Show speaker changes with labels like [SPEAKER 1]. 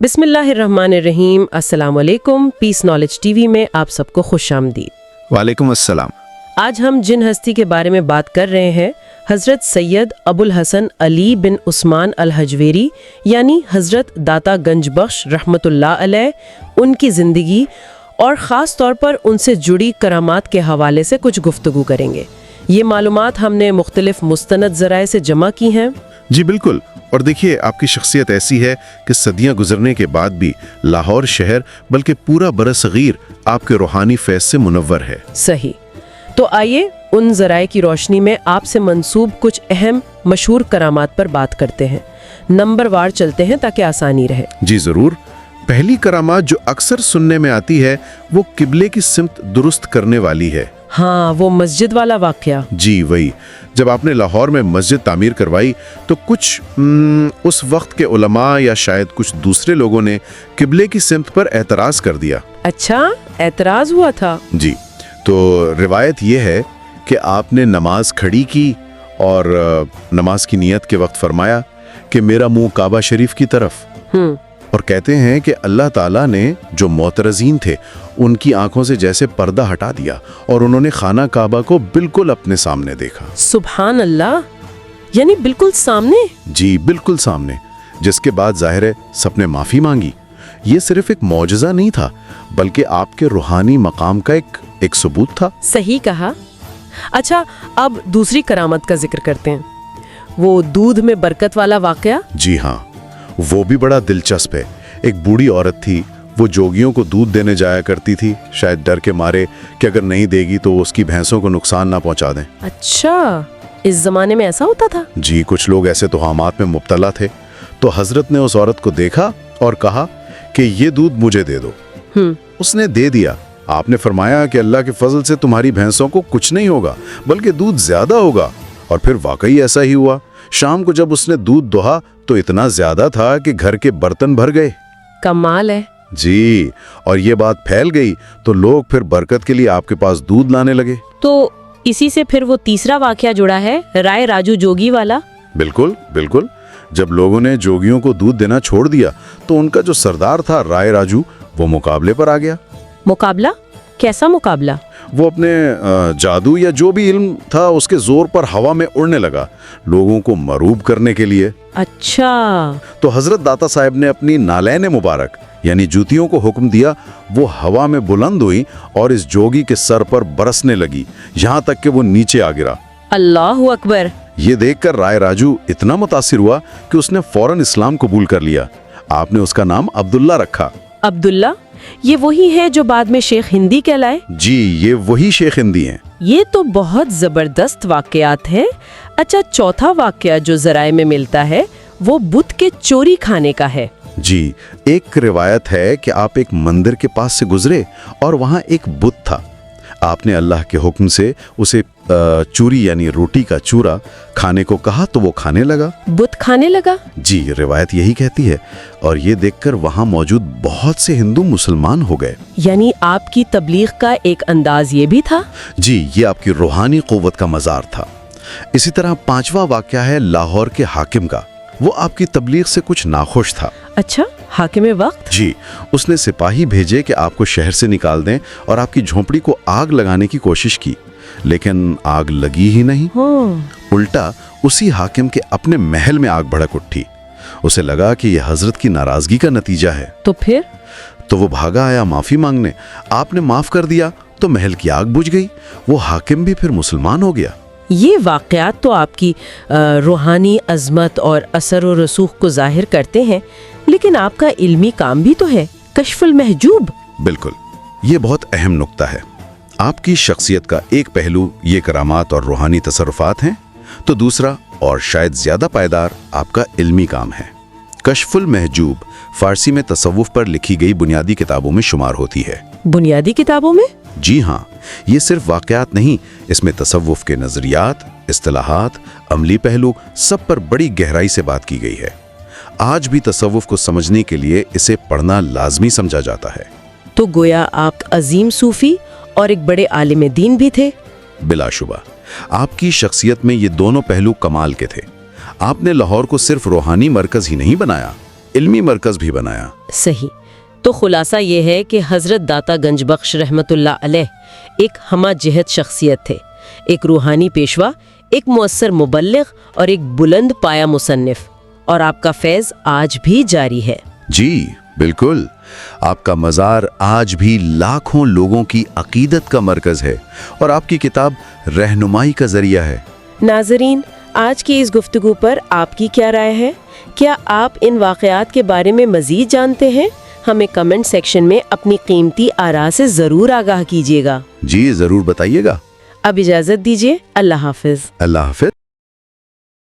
[SPEAKER 1] बिस्मिल्लाहिर्रहमानिर्रहीम। अस्सलाम वालेकुम। पीस नॉलेज टीवी में आप सबको खुश आमदीद।
[SPEAKER 2] वालेकुम अस्सलाम।
[SPEAKER 1] आज हम जिन हस्ती के बारे में बात कर रहे हैं, हज़रत सैयद अबुल हसन अली बिन उस्मान अल हजवेरी यानी हज़रत दाता गंज बख्श रहमतुल्लाह अलैह, उनकी ज़िंदगी और ख़ास तौर पर उनसे जुड़ी करामात के हवाले से कुछ गुफ्तगू करेंगे। ये मालूमात हमने मुख्तलिफ मुस्तनद ज़राए से जमा की हैं।
[SPEAKER 2] जी बिल्कुल। और देखिए, आपकी शख्सियत ऐसी है कि सदियां गुजरने के बाद भी लाहौर शहर बल्कि पूरा बरसगीर आपके रूहानी फैज़ से मुनव्वर है।
[SPEAKER 1] सही। तो आइए उन ज़राए की रोशनी में आपसे मंसूब कुछ अहम मशहूर करामात पर बात करते हैं। नंबर वार चलते हैं ताकि आसानी रहे।
[SPEAKER 2] जी ज़रूर। पहली करामात जो अक्सर सुनने में आती है वो किबले की सिमत दुरुस्त करने वाली है।
[SPEAKER 1] हाँ, वो मस्जिद वाला वाक़या।
[SPEAKER 2] जी वही। जब आपने लाहौर में मस्जिद तामीर करवाई तो कुछ उस वक्त के उलमा या शायद कुछ दूसरे लोगों ने किबले की सिमत पर एतराज़ कर दिया।
[SPEAKER 1] अच्छा, एतराज़ हुआ था?
[SPEAKER 2] जी। तो रिवायत ये है कि आपने नमाज खड़ी की और नमाज की नियत के वक्त फरमाया कि मेरा मुंह काबा शरीफ की तरफ। और कहते हैं कि अल्लाह ताला ने जो मोतरजीन थे उनकी आंखों से जैसे पर्दा हटा दिया और उन्होंने खाना काबा को बिल्कुल अपने सामने देखा।
[SPEAKER 1] सुभान अल्लाह, यानी बिल्कुल सामने?
[SPEAKER 2] जी बिल्कुल सामने। जिसके बाद जाहिर है सबने माफ़ी मांगी। ये सिर्फ एक मौजज़ा नहीं था बल्कि आपके रूहानी मकाम का एक सबूत था।
[SPEAKER 1] सही कहा। अच्छा, अब दूसरी करामत का जिक्र करते हैं, वो दूध में बरकत वाला वाक़या।
[SPEAKER 2] जी हाँ, वो भी बड़ा दिलचस्प है। एक बूढ़ी औरत थी, वो जोगियों को दूध देने जाया करती थी, शायद डर के मारे कि अगर नहीं देगी तो उसकी भैंसों को नुकसान ना पहुंचा दें।
[SPEAKER 1] अच्छा, इस जमाने में ऐसा होता था?
[SPEAKER 2] जी, कुछ लोग ऐसे तोहमात में मुब्तला थे। तो हजरत ने उस औरत को देखा और कहा कि ये दूध मुझे दे दो। उसने दे दिया। आपने फरमाया कि अल्लाह के फजल से तुम्हारी भैंसों को कुछ नहीं होगा बल्कि दूध ज्यादा होगा। और फिर वाकई ऐसा ही हुआ। शाम को जब उसने दूध दोहा तो इतना ज्यादा था कि घर के बर्तन भर गए।
[SPEAKER 1] कमाल है।
[SPEAKER 2] जी। और ये बात फैल गई तो लोग फिर बरकत के लिए आपके पास दूध लाने लगे।
[SPEAKER 1] तो इसी से फिर वो तीसरा वाकया जुड़ा है, राय राजू जोगी वाला।
[SPEAKER 2] बिल्कुल बिल्कुल। जब लोगों ने जोगियों को दूध देना छोड़ दिया तो उनका जो सरदार था राय राजू, वो मुकाबले पर आ गया।
[SPEAKER 1] मुकाबला? कैसा मुकाबला?
[SPEAKER 2] वो अपने जादू या जो भी इल्म था उसके जोर पर हवा में उड़ने लगा, लोगों को मरूब करने के लिए।
[SPEAKER 1] अच्छा।
[SPEAKER 2] तो हजरत दाता साहब ने अपनी नालैन मुबारक यानी जूतियों को हुक्म दिया, वो हवा में बुलंद हुई और इस जोगी के सर पर बरसने लगी, यहाँ तक कि वो नीचे आ गिरा।
[SPEAKER 1] अल्लाहु अकबर।
[SPEAKER 2] ये देखकर राय राजू इतना मुतासिर हुआ कि उसने फौरन इस्लाम कबूल कर लिया। आपने उसका नाम अब्दुल्ला रखा।
[SPEAKER 1] अब्दुल्ला? ये वही है जो बाद में शेख हिंदी कहलाए?
[SPEAKER 2] जी, ये वही शेख हिंदी हैं।
[SPEAKER 1] ये तो बहुत जबरदस्त वाकयात है। अच्छा, चौथा वाकया जो जराए में मिलता है वो बुत के चोरी खाने का है।
[SPEAKER 2] जी, एक रिवायत है कि आप एक मंदिर के पास से गुजरे और वहाँ एक बुत था। आपने अल्लाह के हुक्म से उसे चूरी यानी रोटी का चूरा खाने को कहा तो वो खाने लगा।
[SPEAKER 1] बुत खाने लगा? जी,
[SPEAKER 2] रिवायत यही कहती है। और ये देखकर वहाँ मौजूद बहुत से हिंदू मुसलमान हो गए।
[SPEAKER 1] यानी आपकी तबलीग का एक अंदाज ये भी था?
[SPEAKER 2] जी, ये आपकी रूहानी क़ुव्वत का मज़ार था। इसी तरह पांचवा वाक़या है लाहौर के हाकिम का। वो आपकी तबलीग से कुछ नाखुश था।
[SPEAKER 1] अच्छा, हाकिम वक्त?
[SPEAKER 2] जी, उसने सिपाही भेजे कि आपको शहर से निकाल दें और आपकी झोंपड़ी को आग लगाने की कोशिश की, लेकिन आग लगी ही नहीं। उल्टा उसी हाकिम के अपने महल में आग भड़क उठी। उसे लगा कि यह हजरत की नाराजगी का नतीजा है।
[SPEAKER 1] तो फिर?
[SPEAKER 2] तो वो भागा आया माफी मांगने। आपने माफ कर दिया तो महल की आग बुझ गई। वो हाकिम भी फिर मुसलमान हो गया।
[SPEAKER 1] ये वाक़यात तो आपकी रूहानी अज़मत और असर और रसूख को जाहिर करते हैं, लेकिन आपका इल्मी काम भी तो है, कश्फुल महजूब।
[SPEAKER 2] बिल्कुल, ये बहुत अहम नुक्ता है। आपकी शख्सियत का एक पहलू ये करामात और रूहानी तसर्रुफात हैं, तो दूसरा और शायद ज्यादा पायदार आपका इल्मी काम है। कश्फुल महजूब फारसी में तसव्वुफ पर लिखी गई बुनियादी किताबों में शुमार होती है।
[SPEAKER 1] बुनियादी किताबों में?
[SPEAKER 2] जी हाँ, ये सिर्फ वाक़यात नहीं, इसमें तसव्वुफ के नज़रियात, इस्तिलाहात, अमली पहलू सब पर बड़ी गहराई से बात की गई है। आज भी तसव्वुफ को समझने के लिए इसे पढ़ना लाजमी समझा जाता है।
[SPEAKER 1] तो गोया आप अजीम सूफी और एक बड़े आलिम दीन भी थे।
[SPEAKER 2] बिलाशुबा आपकी शख्सियत में ये दोनों पहलू कमाल के थे। आपने लाहौर को सिर्फ रूहानी मरकज ही नहीं बनाया علمی مرکز بھی بنایا۔
[SPEAKER 1] صحیح۔ تو خلاصہ یہ ہے کہ حضرت داتا گنج بخش رحمت اللہ علیہ ایک ہمہ جہت شخصیت تھے، ایک روحانی پیشوا، ایک مؤثر مبلغ اور ایک بلند پایہ مصنف، اور آپ کا فیض آج بھی جاری ہے۔
[SPEAKER 2] جی بالکل، آپ کا مزار آج بھی لاکھوں لوگوں کی عقیدت کا مرکز ہے اور آپ کی کتاب رہنمائی کا ذریعہ ہے۔
[SPEAKER 1] ناظرین، آج کی اس گفتگو پر آپ کی کیا رائے ہے؟ کیا آپ ان واقعات کے بارے میں مزید جانتے ہیں؟ ہمیں کمنٹ سیکشن میں اپنی قیمتی آراء سے ضرور آگاہ کیجیے گا۔
[SPEAKER 2] جی ضرور بتائیے گا۔
[SPEAKER 1] اب اجازت دیجیے، اللہ حافظ۔
[SPEAKER 2] اللہ حافظ۔